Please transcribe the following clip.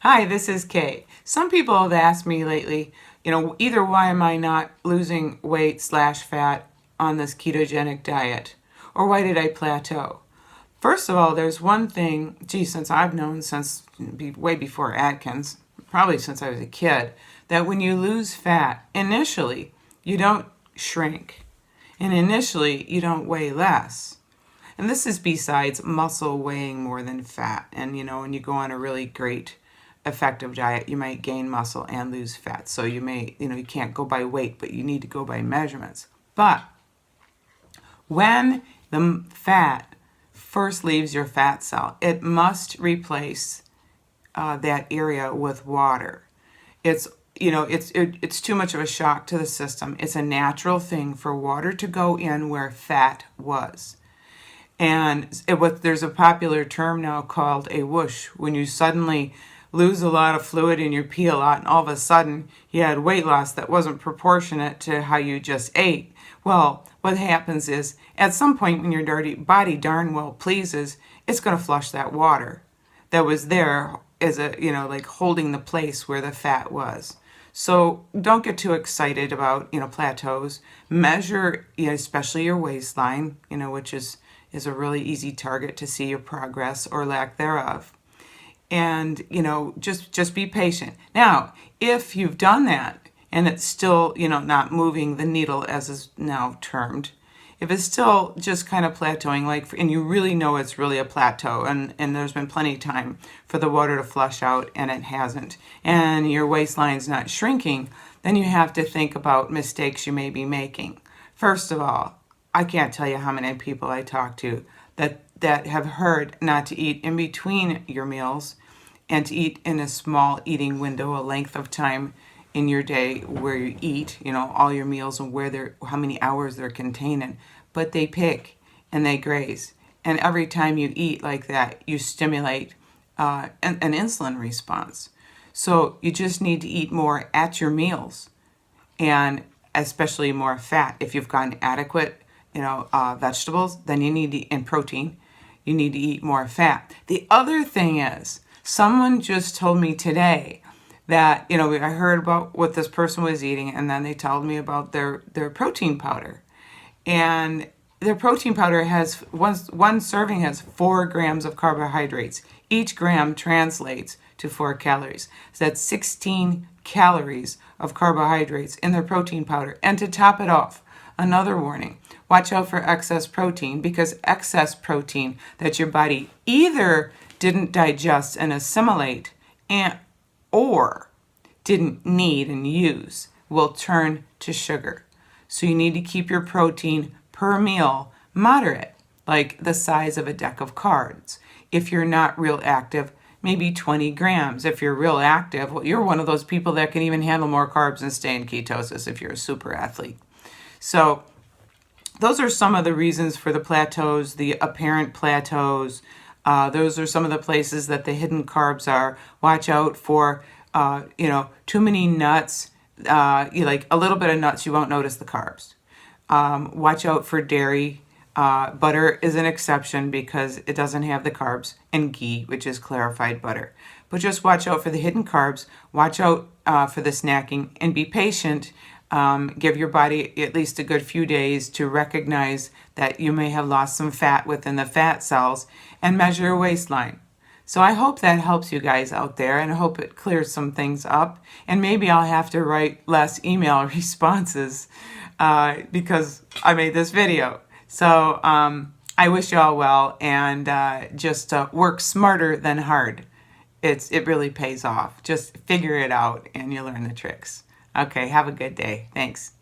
Hi, this is Kay. Some people have asked me lately, either why am I not losing weight slash fat on this ketogenic diet, or why did I plateau? First of all, there's one thing, since I've known since way before Atkins, probably since I was a kid, that when you lose fat, initially, you don't shrink. And initially, you don't weigh less. And this is besides muscle weighing more than fat. And, when you go on a really great effective diet, you might gain muscle and lose fat. So you may, you can't go by weight, but you need to go by measurements. But when the fat first leaves your fat cell, it must replace that area with water. It's too much of a shock to the system. It's a natural thing for water to go in where fat was. And there's a popular term now called a whoosh, when you suddenly lose a lot of fluid and you pee a lot, and all of a sudden you had weight loss that wasn't proportionate to how you just ate. Well, what happens is, at some point when your dirty body darn well pleases, it's going to flush that water that was there as like holding the place where the fat was. So don't get too excited about, plateaus. Measure, especially your waistline, which is a really easy target to see your progress or lack thereof. And, just be patient. Now, if you've done that and it's still, not moving the needle, as is now termed, if it's still just kind of plateauing, and you really know it's really a plateau, and there's been plenty of time for the water to flush out and it hasn't, and your waistline's not shrinking, then you have to think about mistakes you may be making. First of all, I can't tell you how many people I talk to that have heard not to eat in between your meals and to eat in a small eating window, a length of time in your day where you eat, all your meals and how many hours they're contained in. But they pick and they graze. And every time you eat like that, you stimulate an insulin response. So you just need to eat more at your meals, and especially more fat. If you've gotten adequate vegetables, then you need to, and protein, you need to eat more fat. The other thing is, someone just told me today that, I heard about what this person was eating, and then they told me about their protein powder. And their protein powder has, one serving has 4 grams of carbohydrates. Each gram translates to 4 calories. So that's 16 calories of carbohydrates in their protein powder. And to top it off, another warning: watch out for excess protein, because excess protein that your body either didn't digest and assimilate or didn't need and use will turn to sugar. So you need to keep your protein per meal moderate, like the size of a deck of cards. If you're not real active, maybe 20 grams. If you're real active, well, you're one of those people that can even handle more carbs and stay in ketosis if you're a super athlete. So those are some of the reasons for the plateaus, the apparent plateaus. Those are some of the places that the hidden carbs are. Watch out for, too many nuts. You like a little bit of nuts, you won't notice the carbs. Watch out for dairy. Butter is an exception because it doesn't have the carbs, and ghee, which is clarified butter. But just watch out for the hidden carbs. Watch out for the snacking, and be patient. Give your body at least a good few days to recognize that you may have lost some fat within the fat cells, and measure your waistline. So I hope that helps you guys out there, and I hope it clears some things up. And maybe I'll have to write less email responses because I made this video. So I wish you all well, and just work smarter than hard. It really pays off. Just figure it out and you learn the tricks. Okay, have a good day. Thanks.